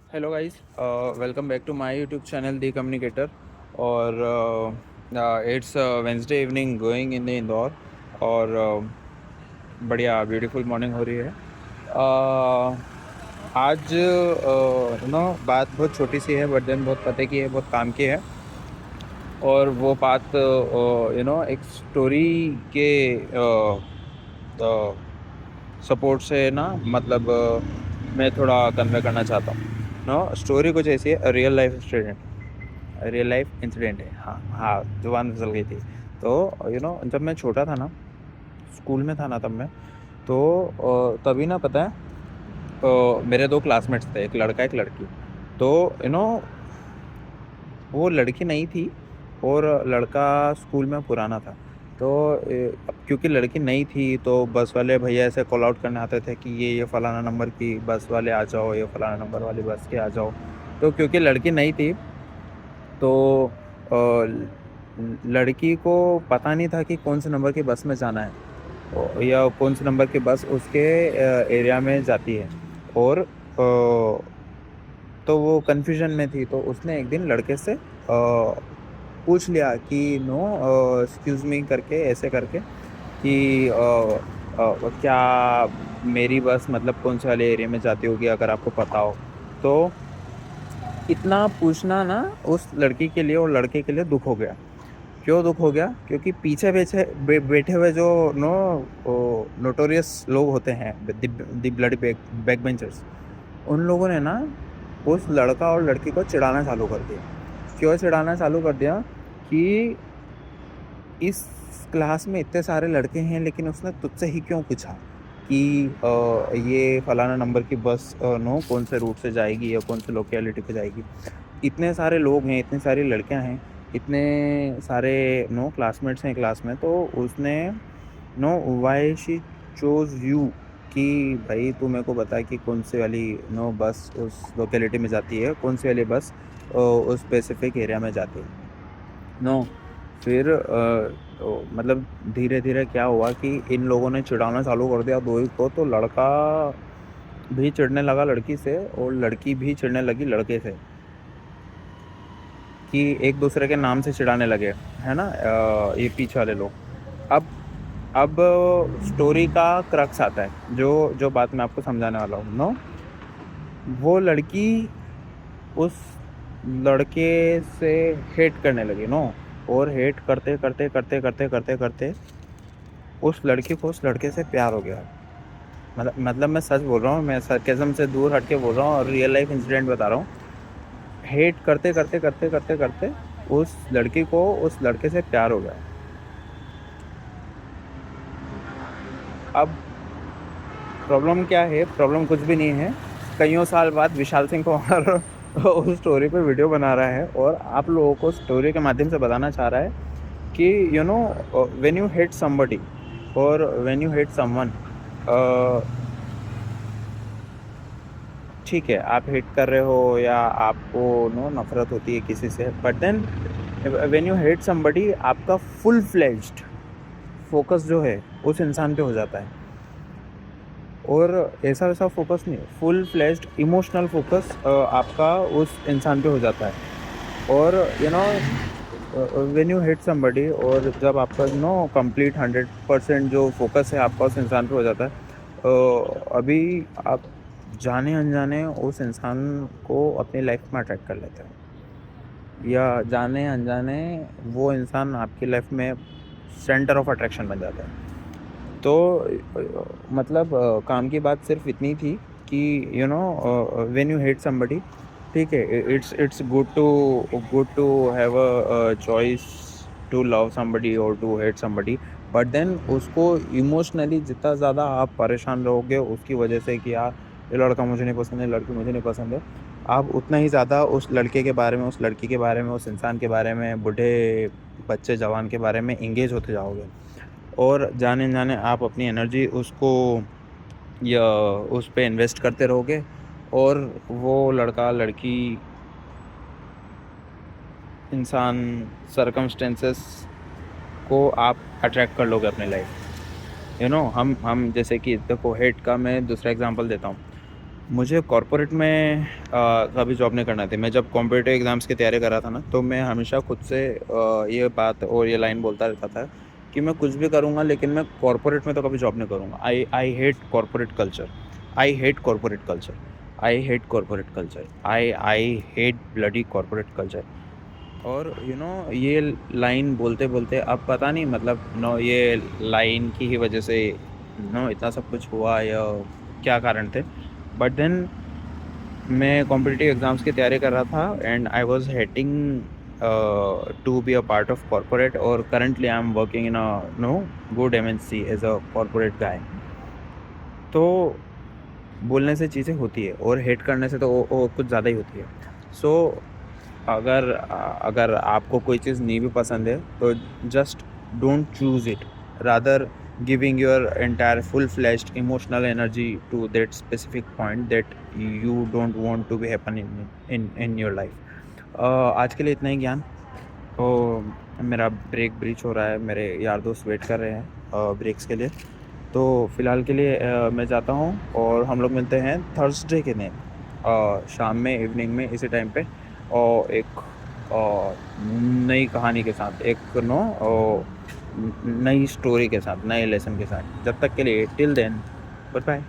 Hello guys, welcome back to my YouTube channel the communicator. और it's Wednesday evening going in Indore. और बढ़िया beautiful morning हो रही है। आज बात बहुत छोटी सी है, बट देन बहुत पते की है, बहुत काम की है। और वो बात एक स्टोरी के सपोर्ट से ना, मतलब मैं थोड़ा कन्वे करना चाहता हूँ। स्टोरी कुछ ऐसी है, रियल लाइफ इंसिडेंट है। हाँ हाँ, जुबान फिसल गई थी। तो जब मैं छोटा था ना, स्कूल में था ना, तब मैं तो तभी ना, पता है, मेरे दो क्लासमेट्स थे, एक लड़का एक लड़की। तो वो लड़की नहीं थी और लड़का स्कूल में पुराना था। तो अब क्योंकि लड़की नहीं थी तो बस वाले भैया ऐसे कॉल आउट करने आते थे कि ये फलाना नंबर की बस वाले आ जाओ, ये फलाना नंबर वाली बस के आ जाओ। तो क्योंकि लड़की नहीं थी तो लड़की को पता नहीं था कि कौन से नंबर की बस में जाना है, या कौन से नंबर की बस उसके एरिया में जाती है। और तो वो कंफ्यूजन में थी, तो उसने एक दिन लड़के से पूछ लिया कि नो, एक्सक्यूज मी करके, ऐसे करके कि क्या मेरी बस मतलब कौन से वाले एरिया में जाती होगी, अगर आपको पता हो तो। इतना पूछना ना उस लड़की के लिए और लड़के के लिए दुख हो गया। क्यों दुख हो गया? क्योंकि पीछे पीछे बैठे हुए जो नो नोटोरियस लोग होते हैं, द ब्लडी बैक बेंचर्स, उन लोगों ने ना उस लड़का और लड़की को चिढ़ाना चालू कर दिया। क्यों चिढ़ाना चालू कर दिया? कि इस क्लास में इतने सारे लड़के हैं, लेकिन उसने तुझसे ही क्यों पूछा कि ये फलाना नंबर की बस नो कौन से रूट से जाएगी या कौन से लोकेलिटी पे जाएगी। इतने सारे लोग हैं, इतनी सारी लड़कियां हैं, इतने सारे नो क्लासमेट्स हैं क्लास में, तो उसने know why she chose you कि भाई तू मेरे को बता कि कौन सी वाली नो बस उस लोकेलिटी में जाती है, कौन सी वाली बस उस स्पेसिफिक एरिया में जाती है। नो फिर मतलब धीरे धीरे क्या हुआ कि इन लोगों ने चिढ़ाना चालू कर दिया दो ही को, तो लड़का भी चिढ़ने लगा लड़की से और लड़की भी चिढ़ने लगी लड़के से, कि एक दूसरे के नाम से चिढ़ाने लगे, है ना, ये पीछे वाले लोग। अब स्टोरी का क्रक्स आता है, जो जो बात मैं आपको समझाने वाला हूँ। नो वो लड़की उस लड़के से हेट करने लगी। नो और हेट करते करते करते करते करते करते उस लड़की को उस लड़के से प्यार हो गया। मतलब मैं सच बोल रहा हूँ, मैं सरकेज़म से दूर हट के बोल रहा हूँ और रियल लाइफ इंसिडेंट बता रहा हूँ। हेट करते करते करते करते करते उस लड़की को उस लड़के से प्यार हो गया। अब प्रॉब्लम क्या है? प्रॉब्लम कुछ भी नहीं है। कईयों साल बाद विशाल सिंह कुमार उस स्टोरी पे वीडियो बना रहा है और आप लोगों को स्टोरी के माध्यम से बताना चाह रहा है कि व्हेन यू हेट समबडी और व्हेन यू हेट समवन, ठीक है, आप हेट कर रहे हो या आपको नो नफरत होती है किसी से, but then when you hate somebody आपका फुल फ्लेज्ड फोकस जो है उस इंसान पे हो जाता है। और ऐसा वैसा फोकस नहीं, फुल फ्लेज्ड इमोशनल फोकस आपका उस इंसान पे हो जाता है। और व्हेन यू हेट समबडी, और जब आपका कंप्लीट 100% जो फोकस है आपका उस इंसान पे हो जाता है, अभी आप जाने अनजाने उस इंसान को अपनी लाइफ में अट्रैक्ट कर लेते हैं, या जाने अनजाने वो इंसान आपकी लाइफ में सेंटर ऑफ अट्रैक्शन बन जाता है। तो मतलब काम की बात सिर्फ इतनी थी कि व्हेन यू हेट समबडी, ठीक है, it's good to have a choice to love somebody और to hate somebody. But then उसको इमोशनली जितना ज़्यादा आप परेशान रहोगे उसकी वजह से कि यार ये लड़का मुझे नहीं पसंद है, लड़की मुझे नहीं पसंद है, आप उतना ही ज़्यादा उस लड़के के बारे में, उस लड़की के बारे में, उस इंसान के बारे में, बूढ़े बच्चे जवान के बारे में इंगेज होते जाओगे। और जाने जाने आप अपनी एनर्जी उसको या उस पे इन्वेस्ट करते रहोगे, और वो लड़का लड़की इंसान सरकमस्टेंसेस को आप अट्रैक्ट कर लोगे अपनी लाइफ। हम जैसे कि देखो, हेट का मैं दूसरा एग्जांपल देता हूँ। मुझे कॉर्पोरेट में कभी जॉब नहीं करना थी। मैं जब कॉम्पिटिटिव एग्ज़ाम्स की तैयारी कर रहा था ना, तो मैं हमेशा खुद से ये बात और ये लाइन बोलता रहता था कि मैं कुछ भी करूँगा, लेकिन मैं कॉर्पोरेट में तो कभी जॉब नहीं करूँगा। I hate corporate culture. I hate corporate culture. I hate corporate culture. I hate bloody corporate culture. और ये लाइन बोलते-बोलते अब पता नहीं, मतलब ये लाइन की ही वज़ह से इतना सब कुछ हुआ या क्या कारण थे। बट देन मैं कॉम्पिटिटिव एग्ज़ाम्स की तैयारी कर रहा था and I was hating to be a part of corporate, और currently I am working in good MNC as a corporate guy. तो बोलने से चीज़ें होती है और हेट करने से तो वो कुछ ज़्यादा ही होती है। सो अगर आपको कोई चीज़ नहीं भी पसंद है, तो just don't choose it, rather giving your entire full fledged emotional energy to that specific point that you don't want to be happen in your life. आज के लिए इतना ही ज्ञान। तो मेरा ब्रेक ब्रीच हो रहा है, मेरे यार दोस्त वेट कर रहे हैं ब्रेक्स के लिए। तो फ़िलहाल के लिए मैं जाता हूँ, और हम लोग मिलते हैं थर्सडे के दिन शाम में, इवनिंग में, इसी टाइम पे, और एक नई कहानी के साथ, एक नई स्टोरी के साथ, नए लेसन के साथ। जब तक के लिए टिल देन, गुड बाय।